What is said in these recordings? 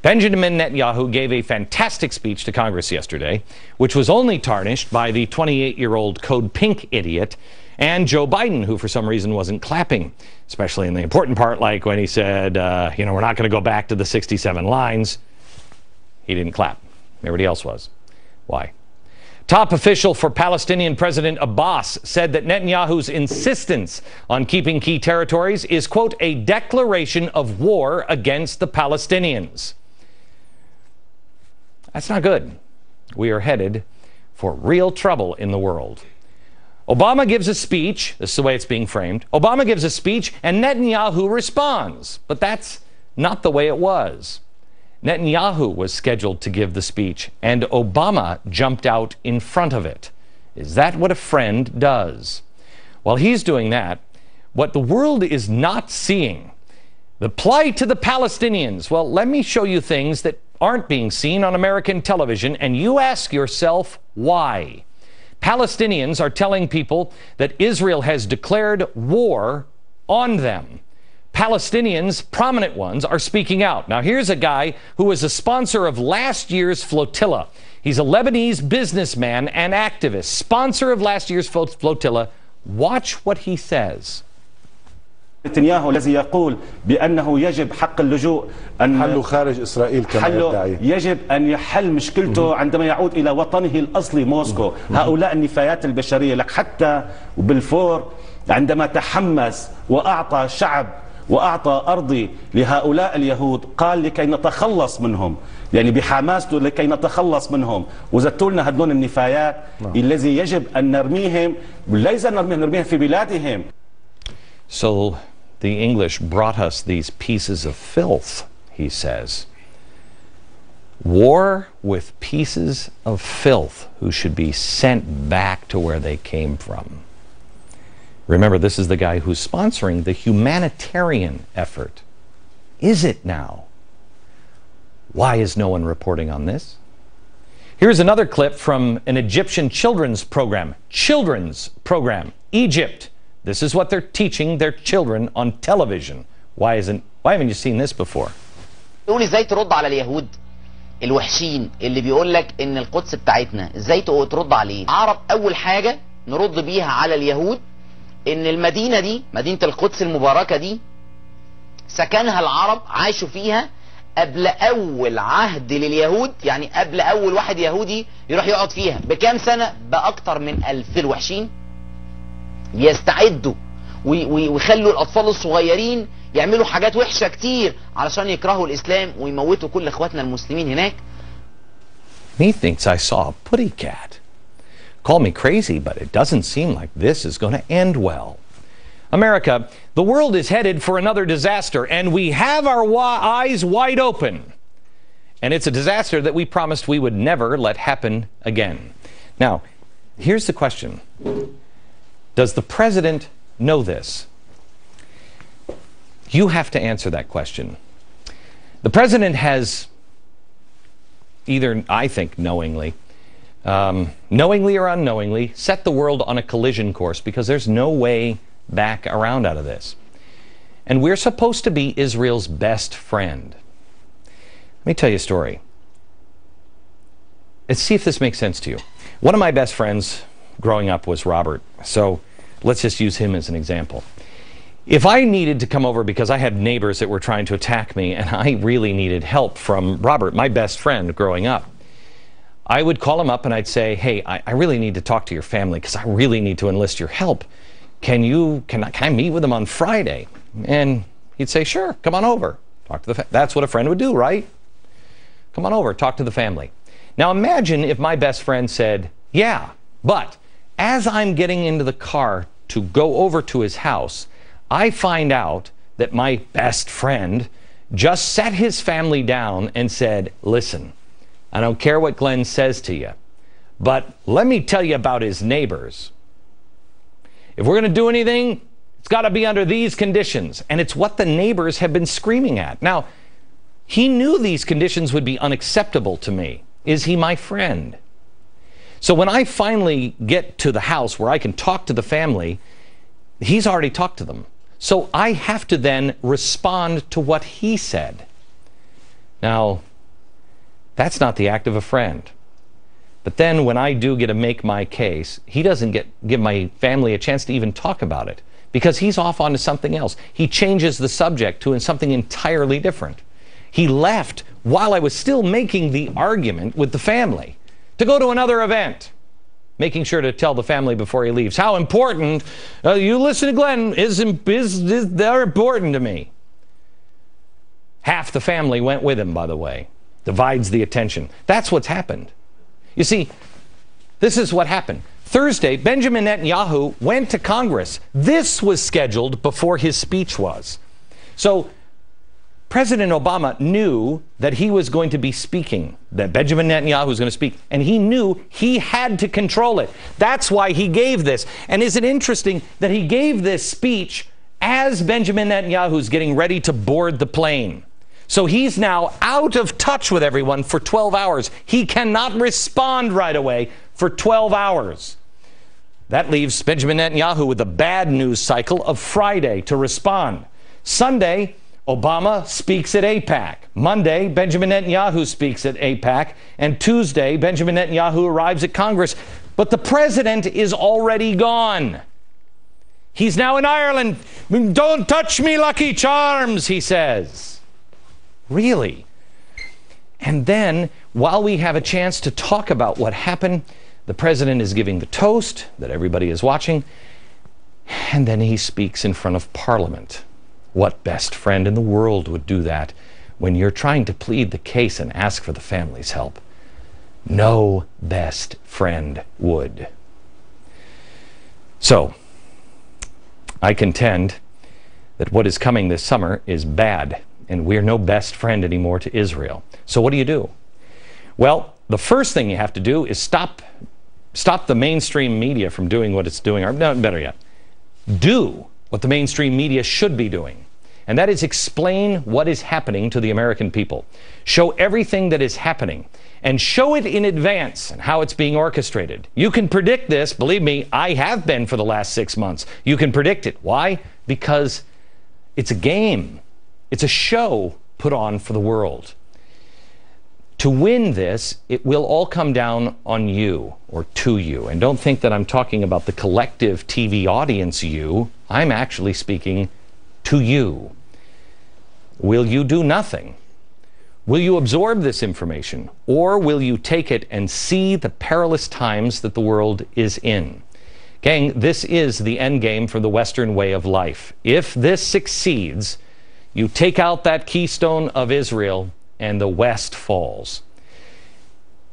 Benjamin Netanyahu gave a fantastic speech to Congress yesterday, which was only tarnished by the 28-year-old Code Pink idiot and Joe Biden, who for some reason wasn't clapping, especially in the important part, like when he said, we're not going to go back to the 67 lines. He didn't clap. Everybody else was. Why? Top official for Palestinian President Abbas said that Netanyahu's insistence on keeping key territories is, quote, a declaration of war against the Palestinians. That's not good. We are headed for real trouble in the world. Obama gives a speech. This is the way it's being framed. Obama gives a speech and Netanyahu responds. But that's not the way it was. Netanyahu was scheduled to give the speech, and Obama jumped out in front of it. Is that what a friend does? While he's doing that, what the world is not seeing, the plight to the Palestinians, well, let me show you things that aren't being seen on American television, and you ask yourself why. Palestinians are telling people that Israel has declared war on them. Palestinians, prominent ones, are speaking out. Now, here's a guy who was a sponsor of last year's flotilla. He's a Lebanese businessman and activist, sponsor of last year's flotilla. Watch what he says. نتنياهو الذي يقول بأنه يجب حق اللجوء أن حله خارج إسرائيل كما يدعي. يجب أن يحل مشكلته عندما يعود إلى وطنه الأصلي موسكو. هؤلاء النفايات البشرية لك حتى بالفور عندما تحمس وأعطى شعب وأعطى أرضي لهؤلاء اليهود قال لكي نتخلص منهم، يعني بحماسته لكي نتخلص منهم. وزدتوا لنا هدول النفايات الذي يجب أن نرميهم، ليس نرميهم في بلادهم. So the English brought us these pieces of filth, he says. War with pieces of filth who should be sent back to where they came from. Remember, this is the guy who's sponsoring the humanitarian effort. Is it now? Why is no one reporting on this? Here's another clip from an Egyptian children's program. Egypt. This is what they're teaching their children on television. Why haven't you seen this before? تقول ازاي ترد على اليهود الوحشين اللي بيقول لك ان القدس بتاعتنا، ازاي ترد عليه؟ عرب اول حاجة نرد بيها على اليهود ان المدينة دي، مدينة القدس المباركة دي، سكنها العرب، عاشوا فيها قبل اول عهد لليهود، يعني قبل اول واحد يهودي يروح يقعد فيها بكام سنة؟ باكتر من 1000 الوحشين. يستعدوا ويخلوا الاطفال الصغيرين يعملوا حاجات وحشة كتير علشان يكرهوا الاسلام ويموتوا كل اخواتنا المسلمين هناك. He thinks I saw a putty cat. Call me crazy, but it doesn't seem like this is going to end well. America, the world is headed for another disaster, and we have our eyes wide open. And it's a disaster that we promised we would never let happen again. Now, here's the question. Does the president know this? You have to answer that question. The president has either, I think, knowingly or unknowingly, set the world on a collision course because there's no way back around out of this. And we're supposed to be Israel's best friend. Let me tell you a story. Let's see if this makes sense to you. One of my best friends growing up was Robert. So let's just use him as an example. If I needed to come over because I had neighbors that were trying to attack me and I really needed help from Robert, my best friend growing up, I would call him up and I'd say, hey, I really need to talk to your family because I really need to enlist your help. Can I meet with them on Friday? And he'd say, sure, come on over. Talk to the that's what a friend would do, right? Come on over, talk to the family. Now imagine if my best friend said, yeah, but as I'm getting into the car to go over to his house, I find out that my best friend just sat his family down and said, listen, I don't care what Glenn says to you, but let me tell you about his neighbors. If we're going to do anything, it's got to be under these conditions. And it's what the neighbors have been screaming at. Now, he knew these conditions would be unacceptable to me. Is he my friend? So when I finally get to the house where I can talk to the family, he's already talked to them. So I have to then respond to what he said. Now, That's not the act of a friend. But then when I do get to make my case, he doesn't give my family a chance to even talk about it because he's off onto something else. He changes the subject to something entirely different. He left while I was still making the argument with the family to go to another event, making sure to tell the family before he leaves how important, you listen to Glenn, they're important to me. Half the family went with him, by the way. Divides the attention. That's what's happened. You see, this is what happened. Thursday, Benjamin Netanyahu went to Congress. This was scheduled before his speech was. So President Obama knew that he was going to be speaking, that Benjamin Netanyahu was going to speak, and he knew he had to control it. That's why he gave this. And is it interesting that he gave this speech as Benjamin Netanyahu is getting ready to board the plane? So he's now out of touch with everyone for 12 hours. He cannot respond right away for 12 hours. That leaves Benjamin Netanyahu with a bad news cycle of Friday to respond. Sunday, Obama speaks at AIPAC. Monday, Benjamin Netanyahu speaks at AIPAC. And Tuesday, Benjamin Netanyahu arrives at Congress. But the president is already gone. He's now in Ireland. Don't touch me, Lucky Charms, he says. Really? And then, while we have a chance to talk about what happened, the president is giving the toast that everybody is watching, and then he speaks in front of Parliament. What best friend in the world would do that when you're trying to plead the case and ask for the family's help? No best friend would. So, I contend that what is coming this summer is bad, and we're no best friend anymore to Israel. So what do? Well, the first thing you have to do is stop the mainstream media from doing what it's doing, or no, better yet, do what the mainstream media should be doing. And that is explain what is happening to the American people. Show everything that is happening, and show it in advance and how it's being orchestrated. You can predict this. Believe me, I have been for the last 6 months. You can predict it. Why? Because it's a game. It's a show put on for the world. To win this, it will all come down on you or to you. And don't think that I'm talking about the collective TV audience you. I'm actually speaking to you. Will you do nothing? Will you absorb this information? Or will you take it and see the perilous times that the world is in? Gang, this is the end game for the Western way of life. If this succeeds, you take out that keystone of Israel and the West falls.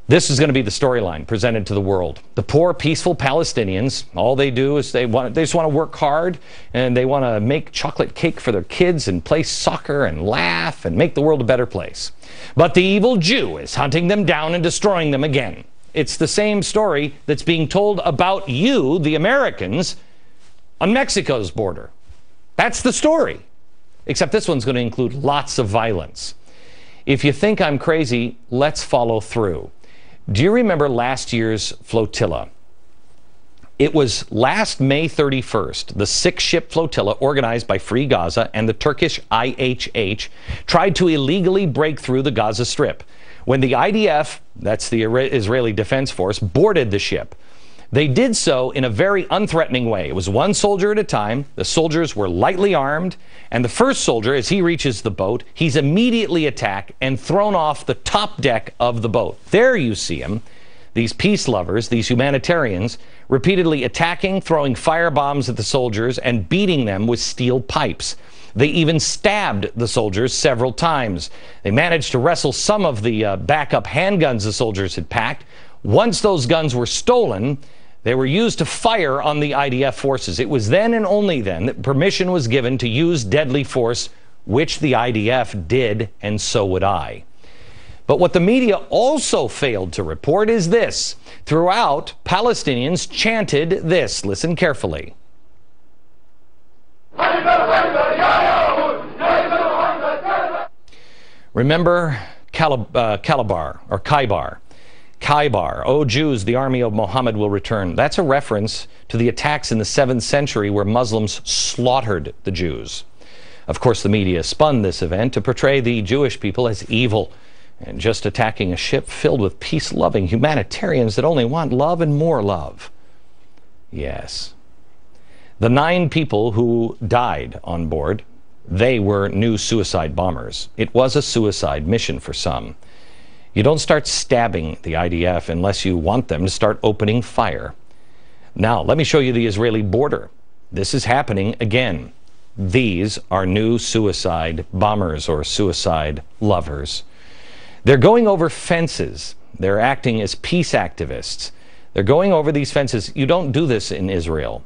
This is going to be the storyline presented to the world. The poor, peaceful Palestinians, all they do is they just want to work hard, and they want to make chocolate cake for their kids and play soccer and laugh and make the world a better place. But the evil Jew is hunting them down and destroying them again. It's the same story that's being told about you, the Americans, on Mexico's border. That's the story. Except this one's going to include lots of violence. If you think I'm crazy, let's follow through. Do you remember last year's flotilla? It was last May 31st, the 6-ship flotilla organized by Free Gaza and the Turkish IHH tried to illegally break through the Gaza Strip. When the IDF, that's the Israeli Defense Force, boarded the ship, they did so in a very unthreatening way. It was one soldier at a time. The soldiers were lightly armed, and the first soldier, as he reaches the boat, he's immediately attacked and thrown off the top deck of the boat. There you see him, these peace lovers, these humanitarians, repeatedly attacking, throwing fire bombs at the soldiers, and beating them with steel pipes. They even stabbed the soldiers several times. They managed to wrestle some of the backup handguns the soldiers had packed. Once those guns were stolen, they were used to fire on the IDF forces. It was then and only then that permission was given to use deadly force, which the IDF did, and so would I. But what the media also failed to report is this. Throughout, Palestinians chanted this. Listen carefully. Remember Khaybar. Khaybar, O Jews, the army of Muhammad will return. That's a reference to the attacks in the 7th century where Muslims slaughtered the Jews. Of course, the media spun this event to portray the Jewish people as evil, and just attacking a ship filled with peace-loving humanitarians that only want love and more love. Yes. The 9 people who died on board, they were new suicide bombers. It was a suicide mission for some. You don't start stabbing the IDF unless you want them to start opening fire. Now, let me show you the Israeli border. This is happening again. These are new suicide bombers or suicide lovers. They're going over fences. They're acting as peace activists. They're going over these fences. You don't do this in Israel.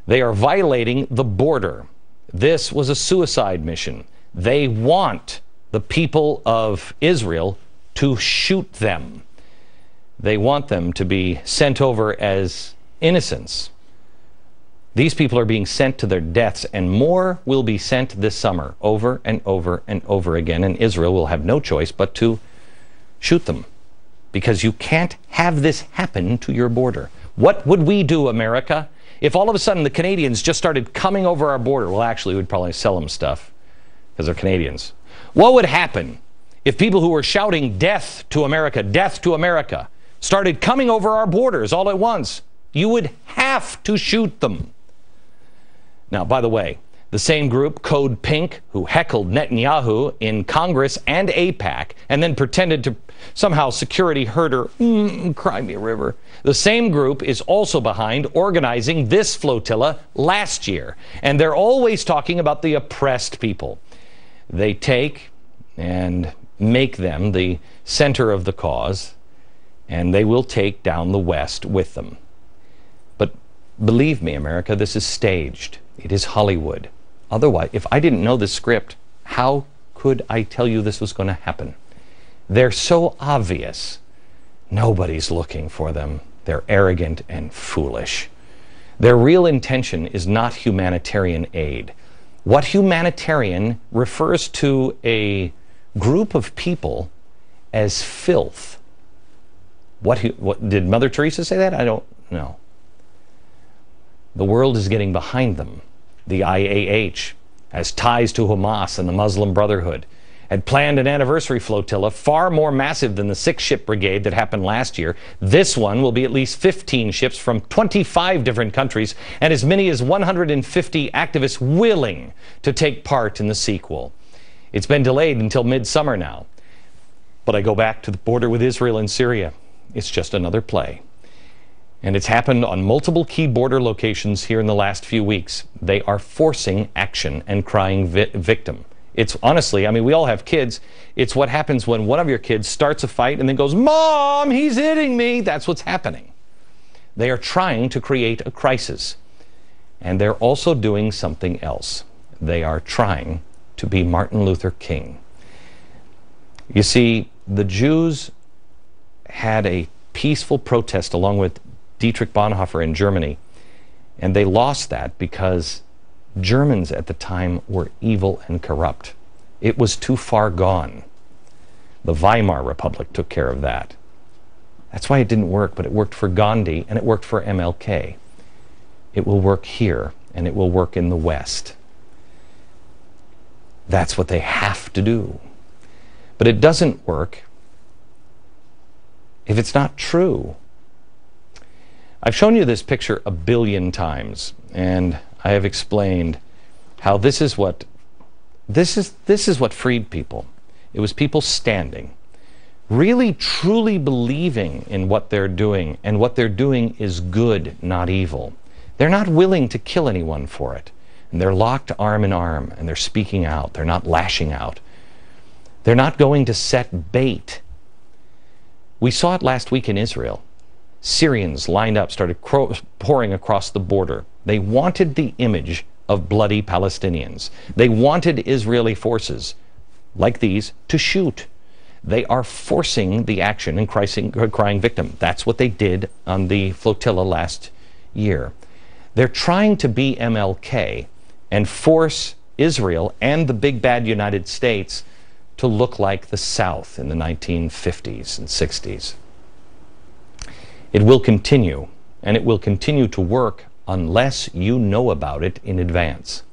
They are violating the border. This was a suicide mission. They want the people of Israel to shoot them. They want them to be sent over as innocents. These people are being sent to their deaths, and more will be sent this summer, over and over and over again, and Israel will have no choice but to shoot them, because you can't have this happen to your border. What would we do, America, if all of a sudden the Canadians just started coming over our border? Well, actually, we'd probably sell them stuff, because they're Canadians. What would happen if people who were shouting death to America, started coming over our borders all at once? You would have to shoot them. Now, by the way, the same group, Code Pink, who heckled Netanyahu in Congress and AIPAC and then pretended to somehow security hurt her, cry me a river. The same group is also behind organizing this flotilla last year. And they're always talking about the oppressed people. They take and make them the center of the cause, and they will take down the West with them. But believe me, America, this is staged. It is Hollywood. Otherwise, if I didn't know this script, how could I tell you this was going to happen? They're so obvious. Nobody's looking for them. They're arrogant and foolish. Their real intention is not humanitarian aid. What humanitarian refers to a group of people as filth. What did Mother Teresa say that? I don't know. The world is getting behind them. The IAH has ties to Hamas and the Muslim Brotherhood, had planned an anniversary flotilla far more massive than the 6-ship brigade that happened last year. This one will be at least 15 ships from 25 different countries and as many as 150 activists willing to take part in the sequel. It's been delayed until midsummer now. But I go back to the border with Israel and Syria. It's just another play. And it's happened on multiple key border locations here in the last few weeks. They are forcing action and crying victim. It's honestly, I mean, we all have kids. It's what happens when one of your kids starts a fight and then goes, "Mom, he's hitting me." That's what's happening. They are trying to create a crisis. And they're also doing something else. They are trying to be Martin Luther King. You see, the Jews had a peaceful protest along with Dietrich Bonhoeffer in Germany, and they lost that because Germans at the time were evil and corrupt. It was too far gone. The Weimar Republic took care of that. That's why it didn't work, but it worked for Gandhi and it worked for MLK. It will work here and it will work in the West. That's what they have to do. But it doesn't work if it's not true. I've shown you this picture a billion times, and I have explained how this is what freed people. It was people standing, really truly believing in what they're doing, and what they're doing is good, not evil. They're not willing to kill anyone for it. And they're locked arm in arm, and they're speaking out. They're not lashing out. They're not going to set bait. We saw it last week in Israel. Syrians lined up, started pouring across the border. They wanted the image of bloody Palestinians. They wanted Israeli forces, like these, to shoot. They are forcing the action and crying victim. That's what they did on the flotilla last year. They're trying to be MLK and force Israel and the big bad United States to look like the South in the 1950s and 60s. It will continue, and it will continue to work unless you know about it in advance.